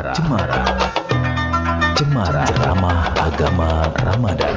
Cemara Ceramah Agama Ramadan.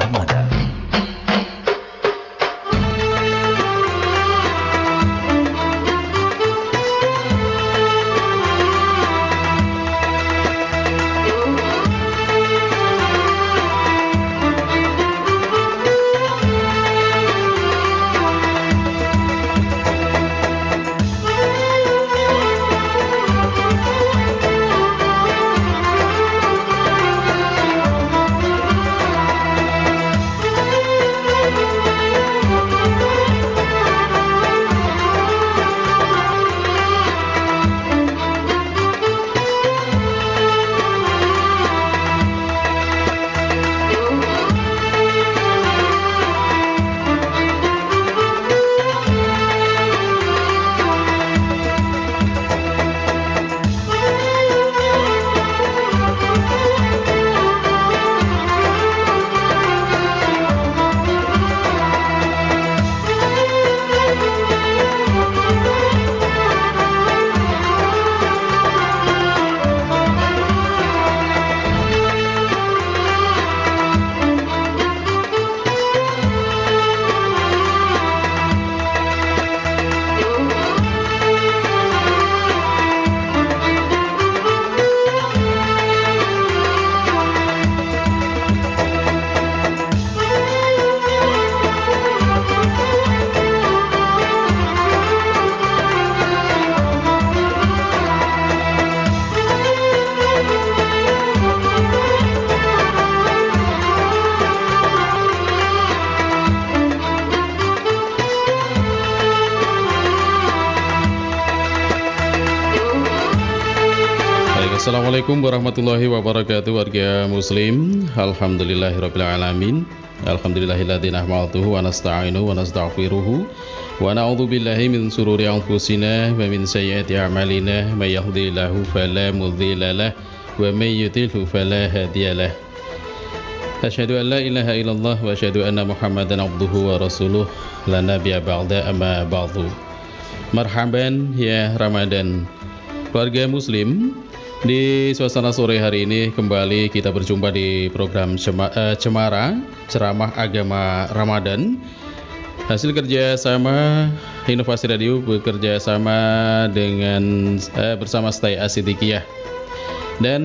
Assalamualaikum warahmatullahi wabarakatuh, warga muslim. Alhamdulillahirrabbilalamin. Alhamdulillahilladzi nahmaduhu wa nasta'inu wa nastaghfiruhu wa na'udzu billahi min sururi anfusina wa min sayyiati a'malina may yahdihillahu fala mudilla lahu wa may yudlilhu fala hadiyalah. Asyhadu an la ilaha illallah wa asyhadu anna Muhammadan abduhu wa rasuluh la nabiyya ba'da amma ba'du. Marhaban ya Ramadan. Warga muslim, di suasana sore hari ini kembali kita berjumpa di program Cemara Ceramah Agama Ramadan. Hasil kerjasama Inovasi Radio bekerja sama dengan bersama Stay Asidikiyah dan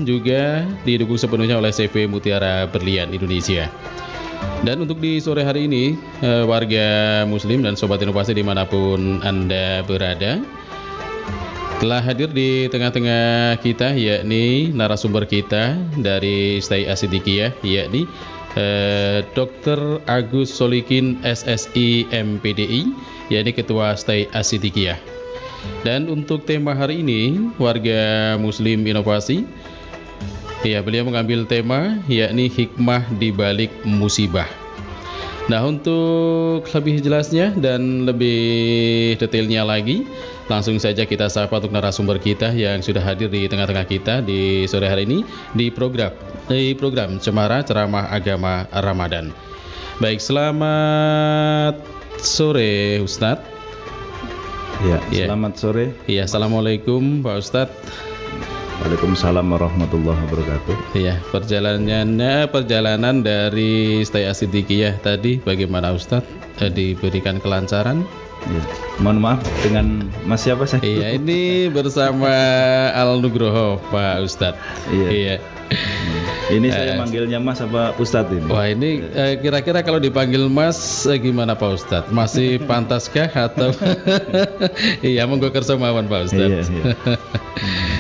juga didukung sepenuhnya oleh CV Mutiara Berlian Indonesia. Dan untuk di sore hari ini, warga muslim dan sobat inovasi dimanapun Anda berada, telah hadir di tengah-tengah kita, yakni narasumber kita dari Stay Asidikiyah, yakni Dr. Agus Solikin SSI MPDI, yakni Ketua Stay Asidikiyah. Dan untuk tema hari ini, warga muslim inovasi, ya, beliau mengambil tema yakni hikmah di balik musibah. Nah, untuk lebih jelasnya dan lebih detailnya lagi, langsung saja kita sapa untuk narasumber kita yang sudah hadir di tengah-tengah kita di sore hari ini di program Cemara Ceramah Agama Ramadan. Baik, selamat sore Ustadz. Ya, selamat sore. Ya, assalamualaikum Pak Ustadz. Waalaikumsalam warahmatullahi wabarakatuh. Ya, perjalanan dari Stay Asidikiyah tadi bagaimana Ustadz? Diberikan kelancaran? Ya. Mohon maaf, dengan Mas siapa saya? Iya, ini bersama Al Nugroho Pak Ustadz. Iya. Ini saya manggilnya Mas apa Ustadz ini? Wah, ini kira-kira kalau dipanggil Mas gimana Pak Ustadz? Masih pantaskah atau? Iya, monggo kersa mawon Pak Ustadz.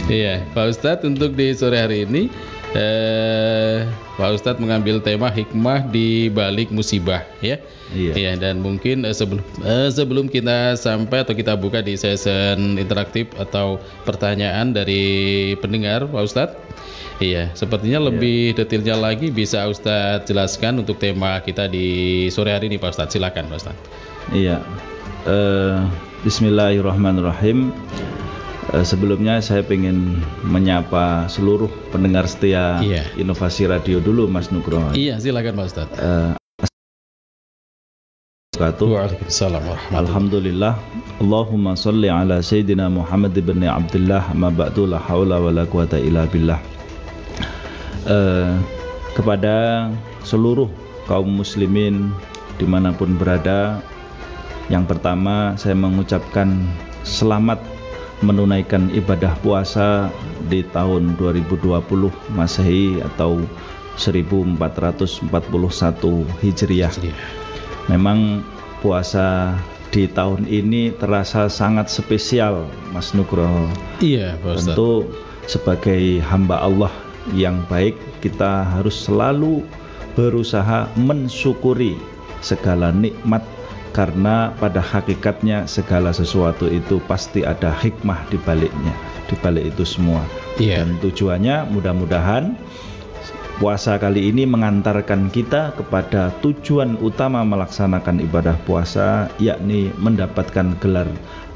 Iya, Pak Ustadz, untuk di sore hari ini Pak Ustadz mengambil tema hikmah di balik musibah, ya. Iya, dan mungkin sebelum kita sampai atau kita buka di session interaktif atau pertanyaan dari pendengar, Pak Ustadz, iya, sepertinya lebih detailnya lagi bisa Ustadz jelaskan untuk tema kita di sore hari ini, Pak Ustadz. Silakan, Pak Ustadz. Iya, Bismillahirrahmanirrahim. Sebelumnya saya ingin menyapa seluruh pendengar setia Inovasi Radio dulu, Mas Nugroho. Iya, silakan Pak Ustadz. Waalaikumsalam warahmatullahi. Alhamdulillah. Allahumma salli ala Sayyidina Muhammad ibn Abdullah. Ma ba'du, la haula wa la quwata illa billah. Kepada seluruh kaum muslimin dimanapun berada, yang pertama saya mengucapkan selamat menunaikan ibadah puasa di tahun 2020 Masehi atau 1441 Hijriah. Memang puasa di tahun ini terasa sangat spesial, Mas Nugroho. Iya, Pak Ustadz. Tentu sebagai hamba Allah yang baik, kita harus selalu berusaha mensyukuri segala nikmat, karena pada hakikatnya segala sesuatu itu pasti ada hikmah di baliknya, di balik itu semua. Dan tujuannya mudah-mudahan puasa kali ini mengantarkan kita kepada tujuan utama melaksanakan ibadah puasa, yakni mendapatkan gelar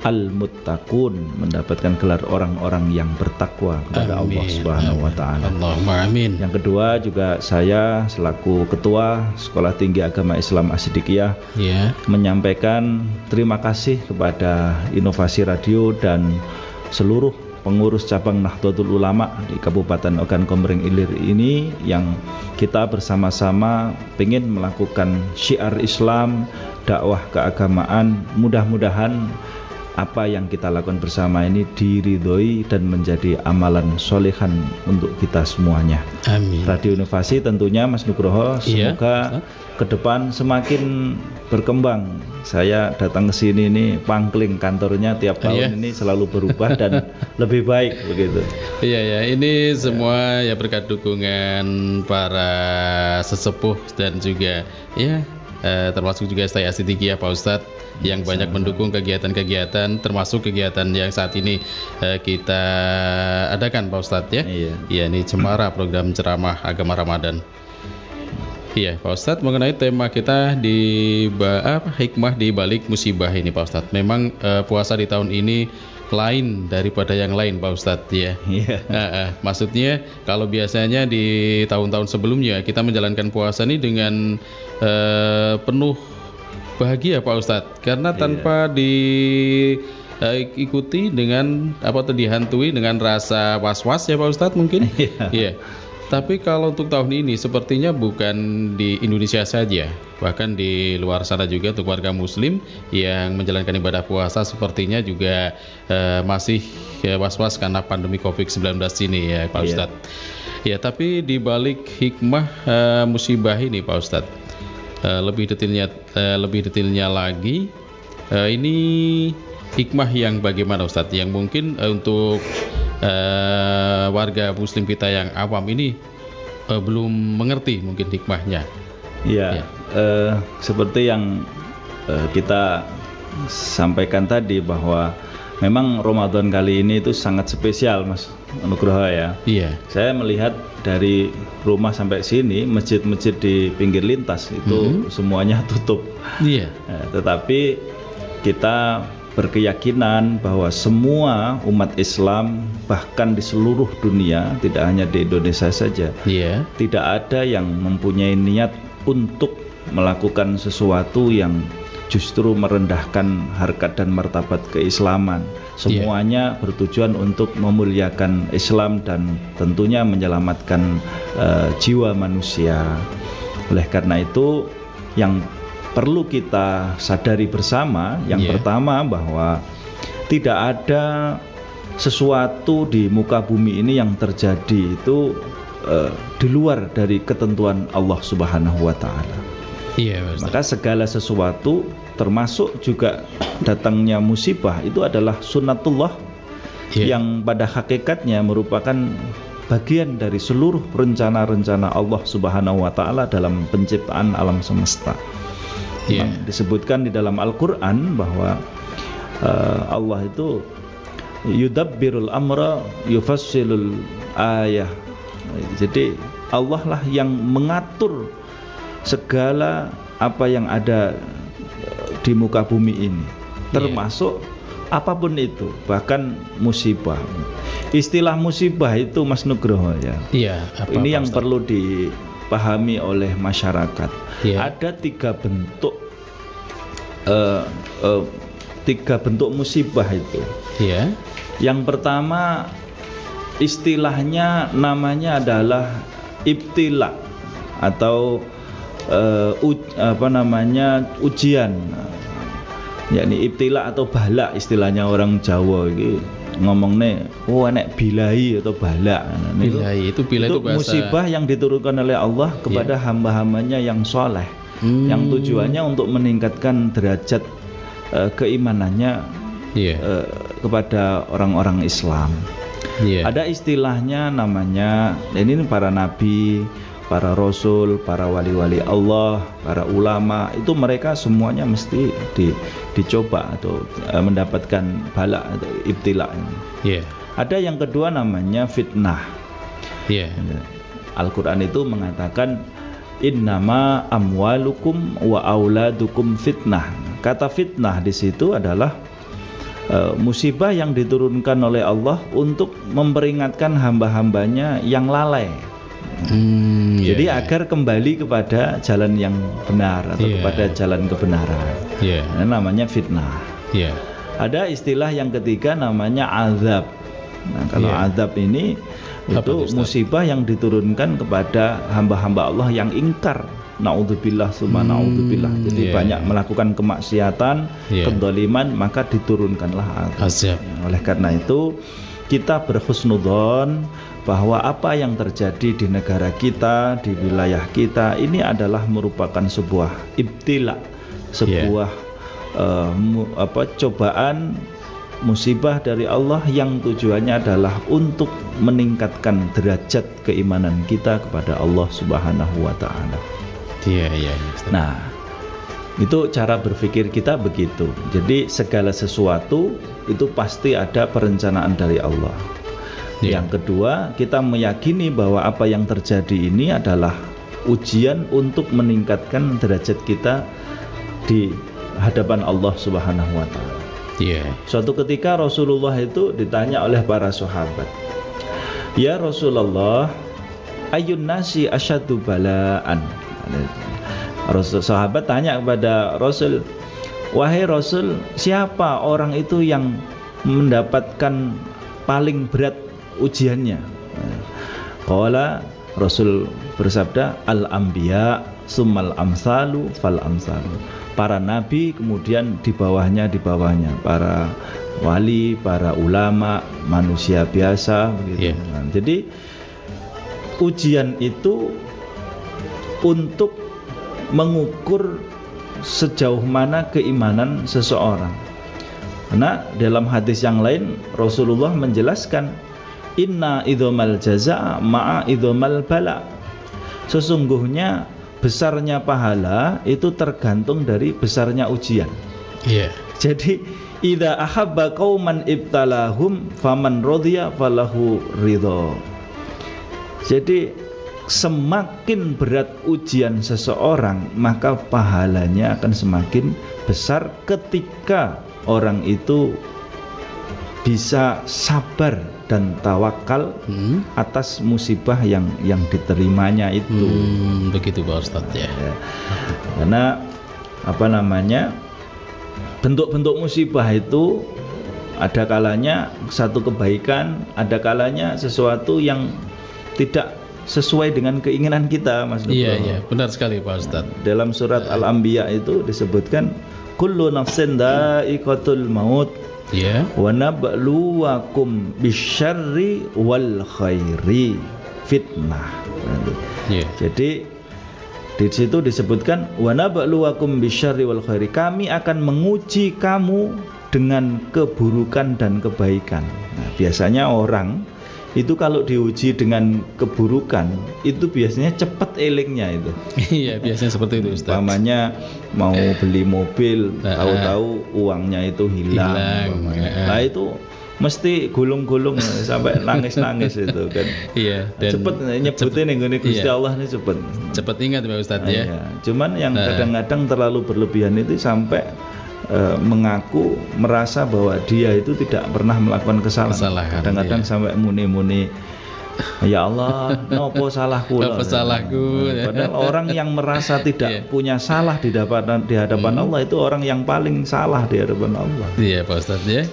Al-Muttaqun, mendapatkan gelar orang-orang yang bertakwa kepada Allah Subhanahu wa taala. Allahumma amin. Yang kedua, juga saya selaku Ketua Sekolah Tinggi Agama Islam As-Siddiqiyah menyampaikan terima kasih kepada Inovasi Radio dan seluruh pengurus cabang Nahdlatul Ulama di Kabupaten Ogan Komering Ilir ini, yang kita bersama-sama ingin melakukan syiar Islam, dakwah keagamaan. Mudah-mudahan apa yang kita lakukan bersama ini diridhoi dan menjadi amalan solehan untuk kita semuanya. Amin. Radio Inovasi tentunya, Mas Nugroho, semoga ke depan semakin berkembang. Saya datang ke sini ini pangkling kantornya tiap tahun ini selalu berubah dan lebih baik begitu. Iya, ini semua ya berkat dukungan para sesepuh dan juga termasuk juga saya Siddiqiyah, Pak Ustadz, yang banyak mendukung kegiatan-kegiatan, termasuk kegiatan yang saat ini kita adakan, Pak Ustadz ya. Iya, ini Cemara, program ceramah agama Ramadan. Iya, Pak Ustadz, mengenai tema kita di hikmah di balik musibah ini, Pak Ustadz. Memang puasa di tahun ini lain daripada yang lain, Pak Ustadz ya. Maksudnya kalau biasanya di tahun-tahun sebelumnya kita menjalankan puasa ini dengan penuh bahagia, Pak Ustadz, karena tanpa diikuti dengan dihantui dengan rasa was-was ya, Pak Ustadz mungkin. Iya. Tapi kalau untuk tahun ini sepertinya bukan di Indonesia saja, bahkan di luar sana juga untuk warga muslim yang menjalankan ibadah puasa sepertinya juga masih was-was karena pandemi COVID-19 ini ya, Pak Ustadz. Ya, tapi di balik hikmah musibah ini, Pak Ustadz, lebih detailnya lagi, ini hikmah yang bagaimana, Ustadz, yang mungkin untuk warga muslim kita yang awam ini belum mengerti mungkin hikmahnya. Seperti yang kita sampaikan tadi, bahwa memang Ramadan kali ini itu sangat spesial, Mas Nugroho ya. Saya melihat dari rumah sampai sini, masjid-masjid di pinggir lintas itu semuanya tutup. Tetapi kita berkeyakinan bahwa semua umat Islam, bahkan di seluruh dunia, tidak hanya di Indonesia saja, tidak ada yang mempunyai niat untuk melakukan sesuatu yang justru merendahkan harkat dan martabat keislaman. Semuanya bertujuan untuk memuliakan Islam dan tentunya menyelamatkan jiwa manusia. Oleh karena itu, yang perlu kita sadari bersama, yang pertama, bahwa tidak ada sesuatu di muka bumi ini yang terjadi itu di luar dari ketentuan Allah Subhanahu wa taala. Maka segala sesuatu, termasuk juga datangnya musibah, itu adalah sunnatullah yang pada hakikatnya merupakan bagian dari seluruh rencana-rencana Allah Subhanahu wa taala dalam penciptaan alam semesta. Disebutkan di dalam Al-Quran bahwa Allah itu yudabbirul amra yufassilul ayah. Jadi Allah lah yang mengatur segala apa yang ada di muka bumi ini, termasuk apapun itu, bahkan musibah. Istilah musibah itu, Mas Nugroho ya. Ini yang perlu dipahami oleh masyarakat. Ada 3 bentuk tiga bentuk musibah itu. Iya. Yang pertama istilahnya namanya adalah ibtila atau ujian. Yakni ibtila atau bala istilahnya orang Jawa iki ngomongnya enek bilai atau bala. Bilai itu bahasa musibah yang diturunkan oleh Allah kepada hamba-hambanya yang soleh, yang tujuannya untuk meningkatkan derajat keimanannya kepada orang-orang Islam. Ada istilahnya namanya, ini para nabi, para rasul, para wali-wali Allah, para ulama, itu mereka semuanya mesti dicoba atau mendapatkan bala atau ibtila. Ada yang kedua namanya fitnah. Al-Quran itu mengatakan innama amwalukum wa auladukum fitnah. Kata fitnah di situ adalah musibah yang diturunkan oleh Allah untuk memperingatkan hamba-hambanya yang lalai. Jadi agar kembali kepada jalan yang benar atau kepada jalan kebenaran. Namanya fitnah. Ada istilah yang ketiga namanya azab. Nah, kalau azab ini itu musibah yang diturunkan kepada hamba-hamba Allah yang ingkar. Naudzubillah summa naudzubillah. Jadi banyak melakukan kemaksiatan, kedzaliman, maka diturunkanlah azab. Oleh karena itu kita berhusnudzon bahwa apa yang terjadi di negara kita, di wilayah kita ini adalah merupakan sebuah ibtila, sebuah cobaan, musibah dari Allah yang tujuannya adalah untuk meningkatkan derajat keimanan kita kepada Allah Subhanahu wa taala. Nah, itu cara berpikir kita begitu. Jadi segala sesuatu itu pasti ada perencanaan dari Allah. Yang kedua, kita meyakini bahwa apa yang terjadi ini adalah ujian untuk meningkatkan derajat kita di hadapan Allah Subhanahu wa taala. Suatu ketika Rasulullah itu ditanya oleh para sahabat, "Ya Rasulullah, ayyun nasi asyaddu bala'an?" Sahabat tanya kepada Rasul, "Wahai Rasul, siapa orang itu yang mendapatkan paling berat ujiannya?" Qala, Rasul bersabda, "Al-anbiya summal amsalu fal amsalu." Para nabi, kemudian di bawahnya para wali, para ulama, manusia biasa begitu. Jadi ujian itu untuk mengukur sejauh mana keimanan seseorang. Karena dalam hadis yang lain Rasulullah menjelaskan, inna idhomal jaza' ma'a idhomal bala. Sesungguhnya besarnya pahala itu tergantung dari besarnya ujian. Jadi idza ahabba qauman ibtalahum faman radhiya falahu ridha. Jadi semakin berat ujian seseorang, maka pahalanya akan semakin besar ketika orang itu bisa sabar dan tawakal atas musibah yang diterimanya itu. Begitu Pak Ustadz ya. Karena bentuk-bentuk musibah itu ada kalanya satu kebaikan, ada kalanya sesuatu yang tidak sesuai dengan keinginan kita, Mas Nubro. Iya, benar sekali Pak Ustadz. Dalam surat Al-Anbiya itu disebutkan kullu nafsin dha'iqatul maut. Wa nabluwakum bisyarri wal khairi fitnah. Jadi di situ disebutkan wa nabluwakum bisyarri wal khairi. Kami akan menguji kamu dengan keburukan dan kebaikan. Nah, biasanya orang itu kalau diuji dengan keburukan itu biasanya cepat elingnya itu. Iya, biasanya seperti itu Ustaz. Umpamanya mau beli mobil, tahu-tahu uangnya itu hilang. Nah itu mesti gulung-gulung sampai nangis-nangis itu kan. Iya. Cepet nyebutin yang ini Gusti Allah ini cepet. Cepet ingat Pak Ustaz ya. Iya. Cuman yang kadang-kadang terlalu berlebihan itu sampai mengaku merasa bahwa dia itu tidak pernah melakukan kesalahan. Kadang-kadang sampai muni-muni Ya Allah, nopo salahku. Nopo salahku. Padahal orang yang merasa tidak punya salah di hadapan Allah itu orang yang paling salah di hadapan Allah. Iya, Pak Ustadz ya.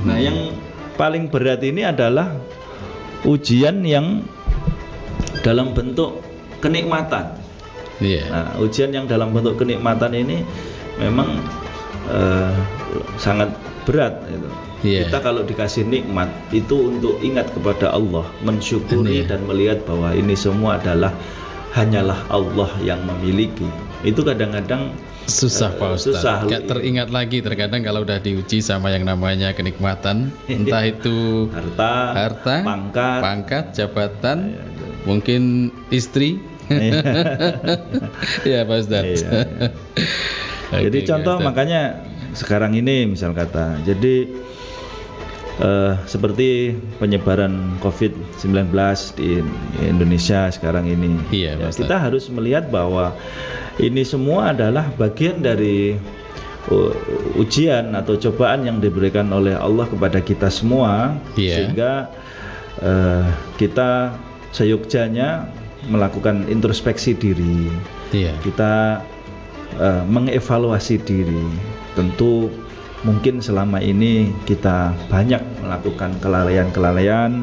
Nah, yang paling berat ini adalah ujian yang dalam bentuk kenikmatan. Iya. Nah, ujian yang dalam bentuk kenikmatan ini memang sangat berat gitu. Kita kalau dikasih nikmat itu untuk ingat kepada Allah, mensyukuri dan melihat bahwa ini semua adalah hanyalah Allah yang memiliki. Itu kadang-kadang susah Pak Ustadz. Susah. Gak teringat lagi terkadang kalau udah diuji sama yang namanya kenikmatan, entah itu harta, pangkat, jabatan, mungkin istri. Ya Pak Ustadz. Jadi contoh makanya sekarang ini misal kata, jadi seperti penyebaran COVID-19 di Indonesia sekarang ini, kita harus melihat bahwa ini semua adalah bagian dari ujian atau cobaan yang diberikan oleh Allah kepada kita semua, sehingga kita seyogjanya melakukan introspeksi diri, kita mengevaluasi diri. Tentu mungkin selama ini kita banyak melakukan kelalaian-kelalaian,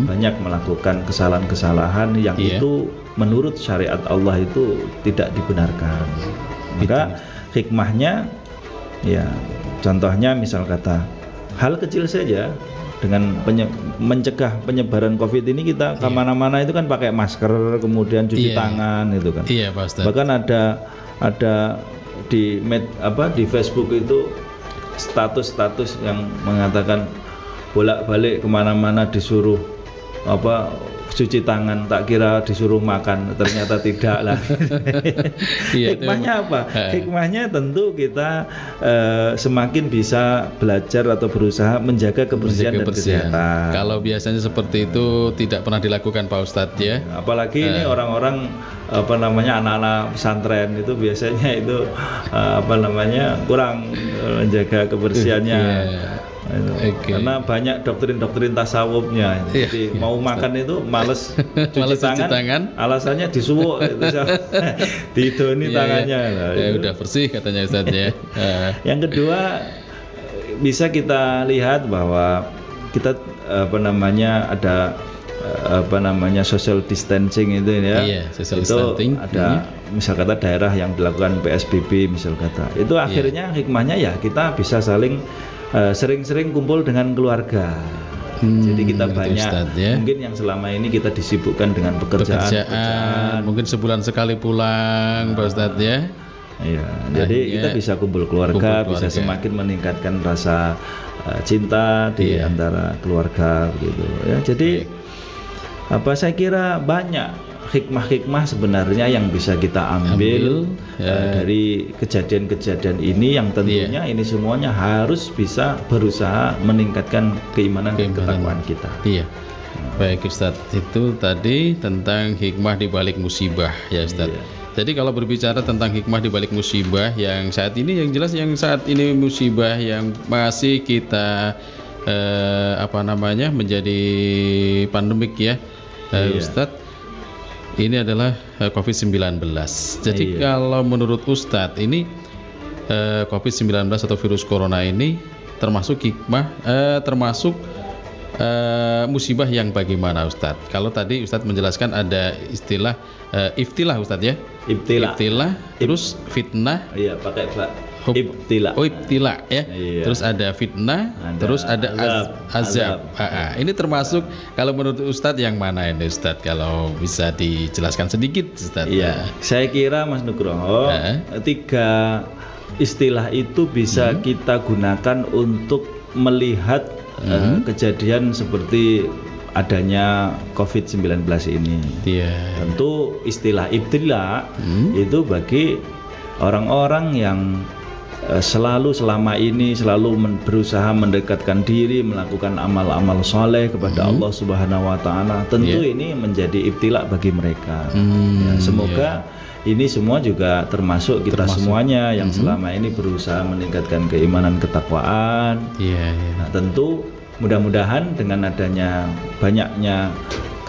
banyak melakukan kesalahan-kesalahan yang itu menurut syariat Allah itu tidak dibenarkan. Maka hikmahnya, ya contohnya misal kata hal kecil saja, dengan mencegah penyebaran COVID ini kita kemana-mana itu kan pakai masker, kemudian cuci tangan itu kan. Bahkan ada di Facebook itu status yang mengatakan bolak-balik kemana-mana disuruh cuci tangan, tak kira disuruh makan, ternyata tidak lah. Hikmahnya apa? Hikmahnya tentu kita semakin bisa belajar atau berusaha menjaga kebersihan dan kesehatan. Kalau biasanya seperti itu tidak pernah dilakukan Pak Ustadz ya. Apalagi ini orang-orang anak-anak pesantren itu biasanya itu kurang menjaga kebersihannya. Karena banyak doktrin-doktrin tasawufnya. Jadi mau makan itu males cuci tangan, alasannya disuwuk didoni tangannya. Udah bersih katanya Ustaz ya. Yang kedua, bisa kita lihat bahwa kita ada social distancing itu ya. Social distancing. Ada misal kata daerah yang dilakukan PSBB misal kata. Itu akhirnya hikmahnya ya kita bisa saling sering-sering kumpul dengan keluarga. Jadi kita banyak Ustaz, mungkin yang selama ini kita disibukkan dengan pekerjaan. Mungkin sebulan sekali pulang Pak Ustadz ya. Jadi kita bisa kumpul keluarga, bisa semakin meningkatkan rasa cinta di antara keluarga begitu ya. Jadi saya kira banyak hikmah-hikmah sebenarnya yang bisa kita ambil dari kejadian-kejadian ini, yang tentunya ini semuanya harus bisa berusaha meningkatkan keimanan dan ketakwaan kita. Baik Ustadz, itu tadi tentang hikmah di balik musibah ya Ustadz. Jadi kalau berbicara tentang hikmah di balik musibah yang saat ini, yang jelas yang saat ini musibah yang masih kita menjadi pandemik ya Ustadz. Ini adalah COVID-19. Jadi kalau menurut Ustadz ini COVID-19 atau virus corona ini termasuk hikmah, termasuk musibah yang bagaimana Ustadz? Kalau tadi Ustadz menjelaskan ada istilah iftilah Ustadz ya. Ibtilah, terus fitnah. Pakai ibtilah. Ibtilah ya. Terus ada fitnah, terus ada azab. Ini termasuk kalau menurut Ustadz yang mana ini Ustadz? Kalau bisa dijelaskan sedikit Ustadz. Saya kira Mas Nugroho, 3 istilah itu bisa kita gunakan untuk melihat kejadian seperti adanya COVID-19 ini. Tentu istilah ibtilah itu bagi orang-orang yang selama ini berusaha mendekatkan diri, melakukan amal-amal soleh kepada Allah Subhanahu wa Ta'ala. Tentu ini menjadi ibtilah bagi mereka. Semoga ini semua juga termasuk kita semuanya yang selama ini berusaha meningkatkan keimanan ketakwaan. Nah, tentu mudah-mudahan dengan adanya banyaknya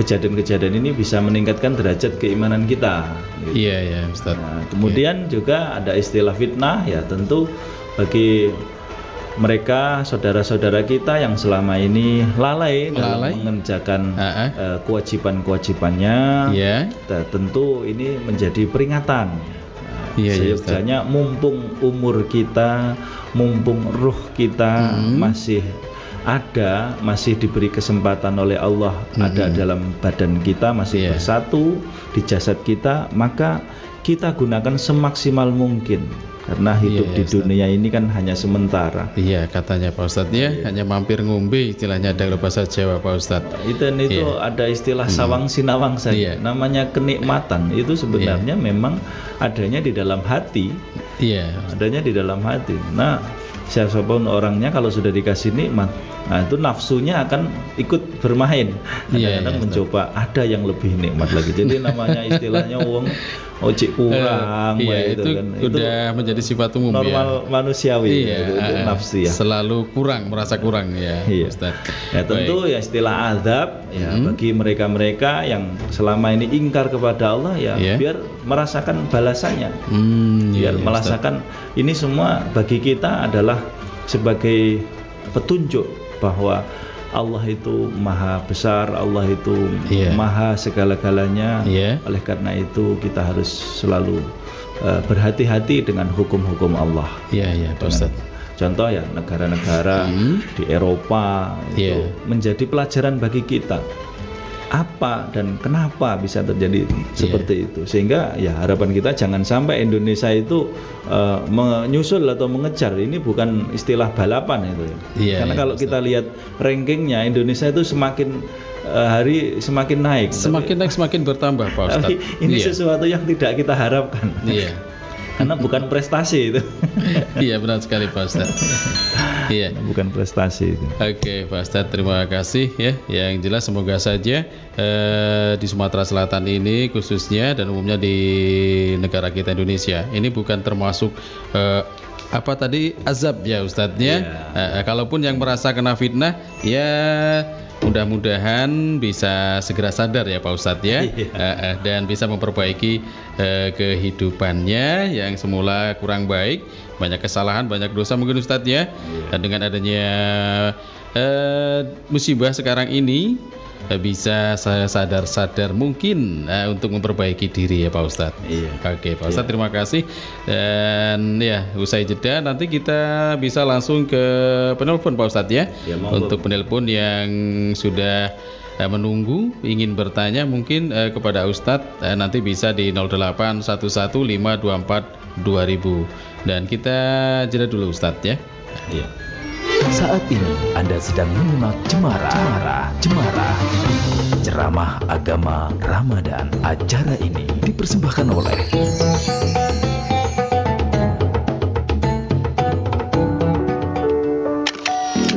kejadian-kejadian ini bisa meningkatkan derajat keimanan kita. Gitu. Iya, Ustaz. Nah, kemudian juga ada istilah fitnah, ya tentu bagi mereka saudara-saudara kita yang selama ini lalai dalam mengerjakan kewajiban-kewajibannya, tentu ini menjadi peringatan. Seyogyanya mumpung umur kita, mumpung ruh kita masih ada, masih diberi kesempatan oleh Allah ada dalam badan kita, masih bersatu di jasad kita, maka kita gunakan semaksimal mungkin. Karena hidup di dunia ini kan hanya sementara. Iya, katanya Pak Ustadz ya, hanya mampir ngombe istilahnya ada bahasa Jawa Pak Ustadz. Itu ada istilah sawang sinawang saja. Namanya kenikmatan itu sebenarnya memang adanya di dalam hati. Adanya di dalam hati. Nah, siapapun orangnya kalau sudah dikasih nikmat, nah itu nafsunya akan ikut bermain. Kadang-kadang mencoba ada yang lebih nikmat lagi. Jadi namanya istilahnya wong ojek kurang, itu kan. Udah menjadi sifat umum normal manusiawi, itu nafsu ya. Selalu kurang, merasa kurang ya, Ustaz. Ya tentu ya istilah azab ya bagi mereka-mereka yang selama ini ingkar kepada Allah biar merasakan balasannya. Biar merasakan ini semua bagi kita adalah sebagai petunjuk bahwa Allah itu maha besar, Allah itu maha segala-galanya. Oleh karena itu kita harus selalu berhati-hati dengan hukum-hukum Allah. Pak Ustaz. Contoh ya negara-negara di Eropa itu menjadi pelajaran bagi kita. Apa dan kenapa bisa terjadi seperti itu, sehingga ya harapan kita jangan sampai Indonesia itu menyusul atau mengejar. Ini bukan istilah balapan itu karena kalau kita lihat rankingnya Indonesia itu semakin hari semakin naik, semakin bertambah Pak Ustadz. Ini sesuatu yang tidak kita harapkan. Karena bukan prestasi itu. Iya benar sekali Pak Ustadz. Bukan prestasi itu. Oke Pak Ustadz, terima kasih ya. Yang jelas semoga saja di Sumatera Selatan ini khususnya dan umumnya di negara kita Indonesia ini bukan termasuk apa tadi azab ya Ustadz ya. Kalaupun yang merasa kena fitnah ya mudah-mudahan bisa segera sadar ya Pak Ustadz ya, dan bisa memperbaiki kehidupannya yang semula kurang baik, banyak kesalahan, banyak dosa mungkin Ustadz ya. Dan dengan adanya musibah sekarang ini bisa saya sadar mungkin untuk memperbaiki diri ya Pak Ustadz. Oke Pak Ustadz, terima kasih. Dan ya usai jeda nanti kita bisa langsung ke penelpon Pak Ustadz ya. Untuk penelpon yang sudah menunggu ingin bertanya mungkin kepada Ustadz nanti bisa di 08115242.000. Dan kita jeda dulu Ustadz ya. Saat ini Anda sedang menyimak Cemara Ceramah Agama Ramadan. Acara ini dipersembahkan oleh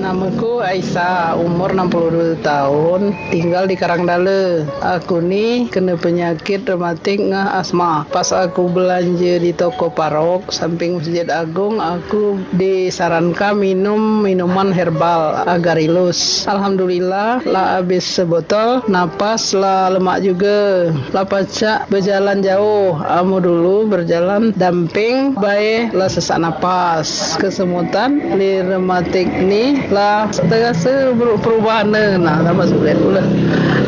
Namaku Aisyah, umur 62 tahun, tinggal di Karangdale. Aku nih kena penyakit rematik ngah asma. Pas aku belanja di toko Parok samping Masjid Agung, aku disarankan minum minuman herbal Agarilus. Alhamdulillah lah habis sebotol, napas lah lemak juga. Lah pacak berjalan jauh, amu dulu berjalan damping, baik lah sesak napas. Kesemutan li rematik nih lah terasa perubahan tambah sulit pula.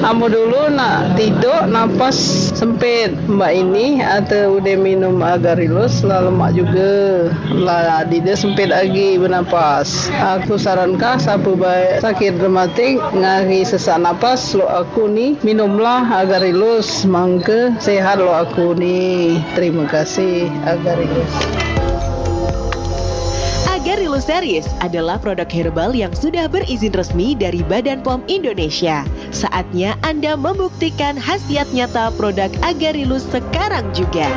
Amu dulu nak tidur napas sempit, mbak ini atau udah minum Agarilus lah lemak juga lah dia sempit lagi bernapas. Aku sarankan siapa baik sakit rematik ngari sesak napas lo aku ni minumlah Agarilus, mangke sehat lo aku ni. Terima kasih Agarilus. Agarilus Series adalah produk herbal yang sudah berizin resmi dari Badan POM Indonesia. Saatnya Anda membuktikan khasiat nyata produk Agarilus sekarang juga.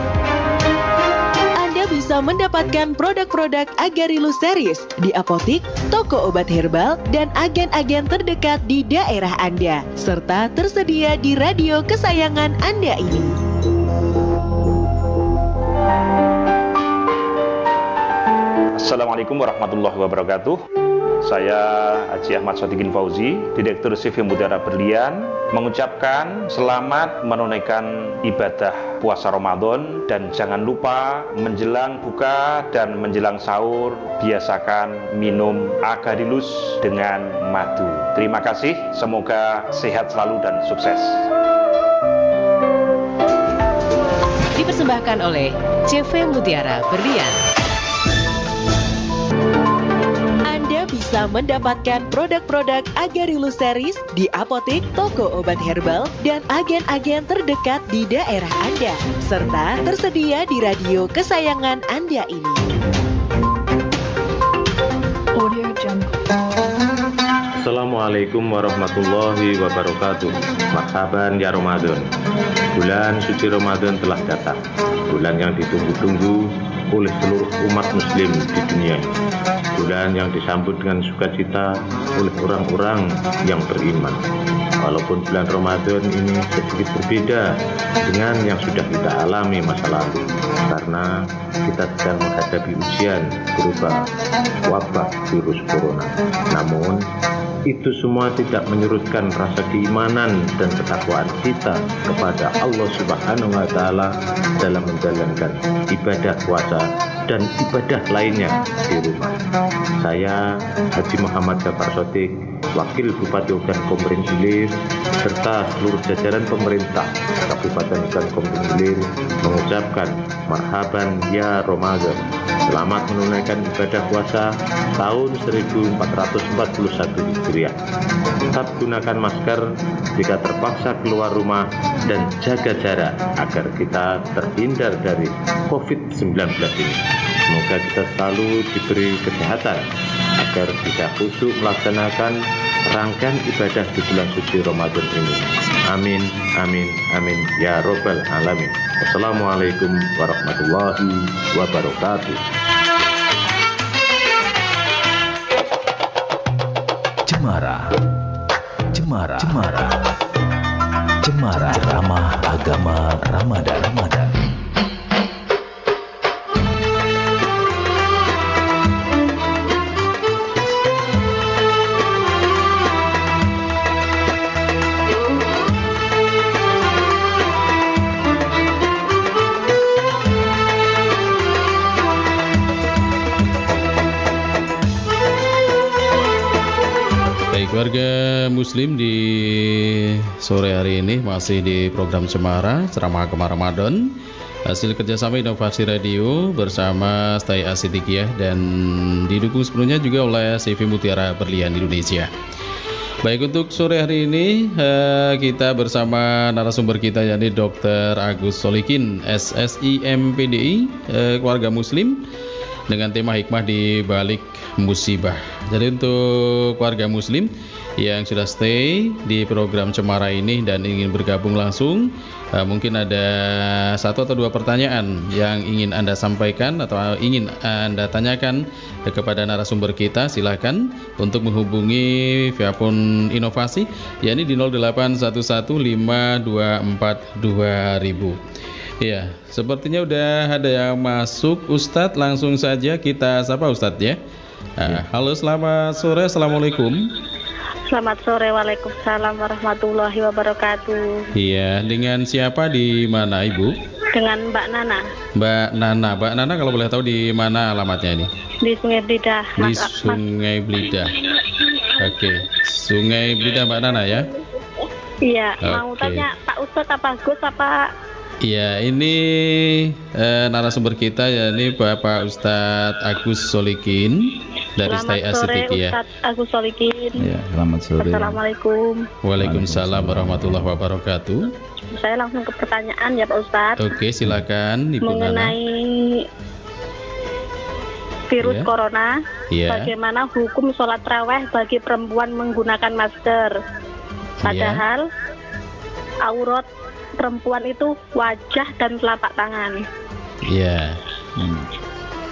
Anda bisa mendapatkan produk-produk Agarilus Series di apotik, toko obat herbal, dan agen-agen terdekat di daerah Anda, serta tersedia di radio kesayangan Anda ini. Assalamualaikum warahmatullahi wabarakatuh. Saya Haji Ahmad Sodikin Fauzi, Direktur CV Mutiara Berlian, mengucapkan selamat menunaikan ibadah puasa Ramadan, dan jangan lupa menjelang buka dan menjelang sahur biasakan minum Agarilus dengan madu. Terima kasih, semoga sehat selalu dan sukses. Dipersembahkan oleh CV Mutiara Berlian. Anda bisa mendapatkan produk-produk Agarilus Series di apotek, toko obat herbal, dan agen-agen terdekat di daerah Anda, serta tersedia di radio kesayangan Anda ini. Assalamualaikum warahmatullahi wabarakatuh. Marhaban ya Ramadan. Bulan suci Ramadan telah datang. Bulan yang ditunggu-tunggu oleh seluruh umat muslim di dunia. Bulan yang disambut dengan sukacita oleh orang-orang yang beriman. Walaupun bulan Ramadan ini sedikit berbeda dengan yang sudah kita alami masa lalu, karena kita sedang menghadapi ujian berupa wabah virus corona. Namun itu semua tidak menyurutkan rasa keimanan dan ketakwaan kita kepada Allah Subhanahu wa Ta'ala dalam menjalankan ibadah puasa dan ibadah lainnya di rumah. Saya Haji Muhammad Jafar Sodik, Wakil Bupati Udan Komering Ilir, serta seluruh jajaran pemerintah Kabupaten Udan Komering Ilir mengucapkan marhaban ya Ramadan. Selamat menunaikan ibadah puasa tahun 1441 Hijriah. Tetap gunakan masker jika terpaksa keluar rumah dan jaga jarak agar kita terhindar dari COVID-19 ini. Semoga kita selalu diberi kesehatan agar bisa khusyuk melaksanakan rangkaian ibadah di bulan suci Ramadan ini. Amin, amin, amin ya Rabbal Alamin. Wassalamualaikum warahmatullahi wabarakatuh. Cemara ceramah agama Ramadan. Keluarga muslim, di sore hari ini masih di program Cemara Ceramah Agama Ramadan, hasil kerjasama Inovasi Radio bersama Stay Asidikiyah dan didukung sepenuhnya juga oleh CV Mutiara Berlian Indonesia. Baik, untuk sore hari ini kita bersama narasumber kita, yakni Dr. Agus Solikin, SSI MPDI, keluarga muslim, dengan tema hikmah di balik musibah. Jadi untuk keluarga muslim yang sudah stay di program Cemara ini dan ingin bergabung langsung, mungkin ada satu atau dua pertanyaan yang ingin Anda sampaikan atau ingin Anda tanyakan kepada narasumber kita, silakan untuk menghubungi via phone inovasi, yakni di 08115242.000. Ya, sepertinya udah ada yang masuk. Ustadz, langsung saja kita sapa Ustadz ya. Halo, selamat sore. Assalamualaikum. Selamat sore, waalaikumsalam warahmatullahi wabarakatuh. Iya, dengan siapa, di mana Ibu? Dengan Mbak Nana. Mbak Nana kalau boleh tahu di mana alamatnya ini? Di Sungai Blidah. Di Sungai Blidah. Oke, Sungai Blidah Mbak Nana ya? Iya, mau tanya Pak Ustadz apa Gus apa? Iya, ini narasumber kita, yakni Bapak Ustadz Agus Solikin dari Stay Asidikiyah. Selamat sore Ustadz Agus Solikin. Ya, selamat sore. Assalamualaikum. Waalaikumsalam warahmatullahi wabarakatuh. Saya langsung ke pertanyaan ya Pak Ustadz. Oke, silakan Ibu Nana. Mengenai virus corona, bagaimana hukum sholat tarawih bagi perempuan menggunakan masker? Padahal aurat perempuan itu wajah dan telapak tangan. Iya.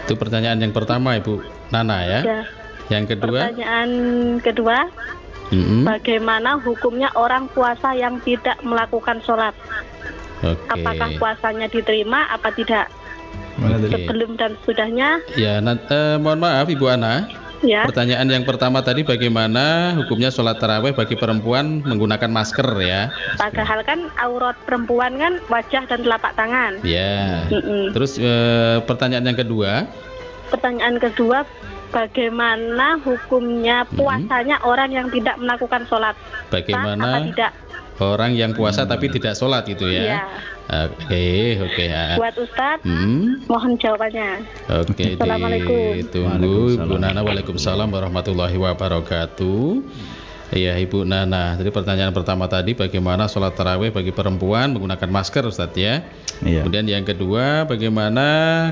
Itu pertanyaan yang pertama Ibu Nana ya. Yang kedua? Pertanyaan kedua, bagaimana hukumnya orang puasa yang tidak melakukan sholat? Apakah puasanya diterima apa tidak? Sebelum dan sudahnya? Ya, mohon maaf Ibu Ana. Ya. Pertanyaan yang pertama tadi, bagaimana hukumnya sholat tarawih bagi perempuan menggunakan masker ya? Padahal kan aurat perempuan kan wajah dan telapak tangan. Ya. Terus pertanyaan yang kedua? Pertanyaan kedua, bagaimana hukumnya puasanya orang yang tidak melakukan sholat? Bagaimana tidak? Orang yang puasa tapi tidak sholat itu ya? Oke. Buat Ustadz, mohon jawabannya. Oke, ditunggu Ibu Nana. Waalaikumsalam warahmatullahi wabarakatuh. Iya Ibu Nana, jadi pertanyaan pertama tadi bagaimana sholat tarawih bagi perempuan menggunakan masker Ustadz ya? Iya. Kemudian yang kedua, bagaimana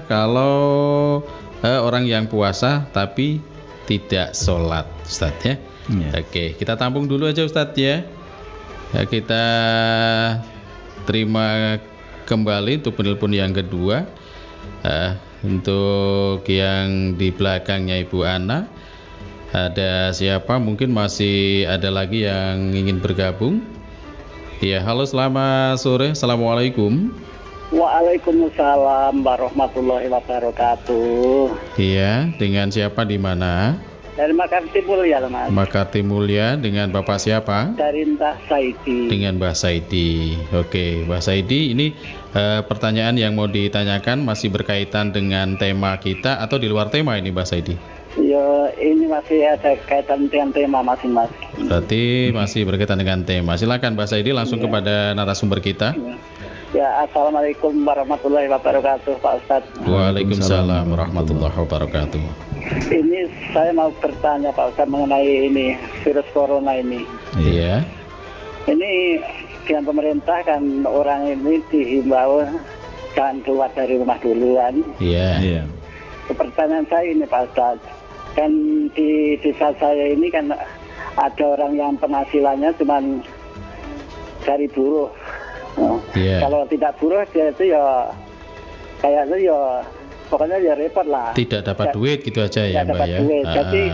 kalau orang yang puasa tapi tidak sholat Ustadz ya? Oke, kita tampung dulu aja Ustadz ya. Kita terima kembali untuk penelpon yang kedua. Untuk yang di belakangnya Ibu Ana, ada siapa? Mungkin masih ada lagi yang ingin bergabung. Ya, halo, selamat sore. Assalamualaikum. Waalaikumsalam warahmatullahi wabarakatuh. Iya, dengan siapa di mana? Dari Makarti Mulia, Mas. Makarti Mulia, dengan Bapak siapa? Dari Mbah Saidi. Dengan Mbah Saidi. Oke, Mbah Saidi, ini pertanyaan yang mau ditanyakan masih berkaitan dengan tema kita atau di luar tema ini, Mbah Saidi? Ya, ini masih ada kaitan dengan tema masing-masing. Berarti masih berkaitan dengan tema. Silakan Mbah Saidi langsung kepada narasumber kita. Ya, assalamualaikum warahmatullahi wabarakatuh, Pak Ustadz. Waalaikumsalam warahmatullahi wabarakatuh. Ini saya mau bertanya Pak Ustadz mengenai ini virus corona ini. Iya. Ini dengan pemerintah kan orang ini dihimbau jangan keluar dari rumah dulu kan. Iya. Pertanyaan saya ini Pak Ustadz, kan di desa saya ini kan ada orang yang penghasilannya cuma dari buruh. Kalau tidak buruh dia itu ya kayaknya ya pokoknya ya repot lah. Tidak dapat duit gitu aja ya Mbak ya. Jadi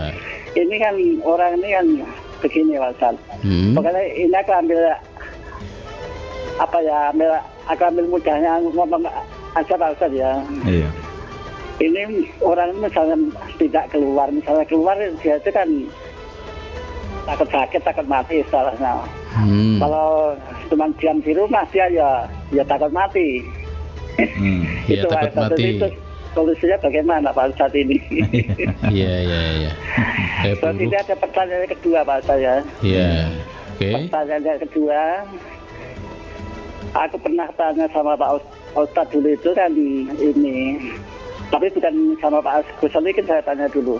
ini kan orang ini kan begini Pak Ustaz. Pokoknya ini aku ambil ambil mudahnya ngomong aja Pak Ustaz ya. Iya. Ini orang misalnya tidak keluar, misalnya keluar dia itu kan takut sakit, takut mati istilahnya. Kalau cuma diam di rumah dia ya takut mati. Itu takut mati. Itu solusinya bagaimana Pak Ustadz ini? Iya. Terus ini ada pertanyaan kedua Pak saya. Iya. Pertanyaan kedua, aku pernah tanya sama Pak Ustadz dulu itu kan ini, tapi bukan sama Pak Gus Ali, kan saya tanya dulu.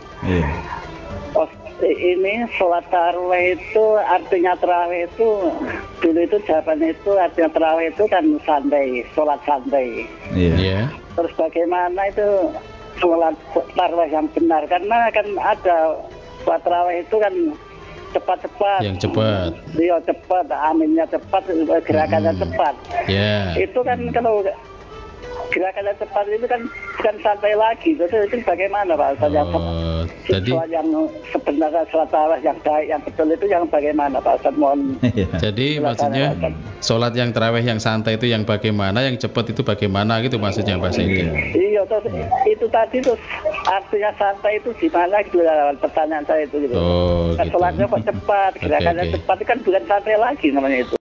Ini sholat tarawih itu artinya tarawih itu dulu itu jawabannya itu artinya tarawih itu kan santai, sholat santai. Iya. Terus bagaimana itu sholat tarawih yang benar? Karena kan ada sholat tarawih itu kan cepat-cepat. Yang cepat. Iya cepat, aminnya cepat, gerakannya cepat. Itu kan kalau gerakannya cepat itu kan bukan santai lagi. Terus itu bagaimana Pak Ustadz? Jadi yang sebenarnya sholat tarawih yang baik, yang betul itu yang bagaimana Pak Ustadz? Mohon. Jadi maksudnya sholat yang tarawih yang santai itu yang bagaimana, yang cepat itu bagaimana gitu maksudnya Pak Saidi? Iya, terus itu tadi terus artinya santai itu gimana gitu pertanyaan saya itu gitu. Kan sholatnya kok cepat, gerakannya cepat itu kan bukan santai lagi namanya itu.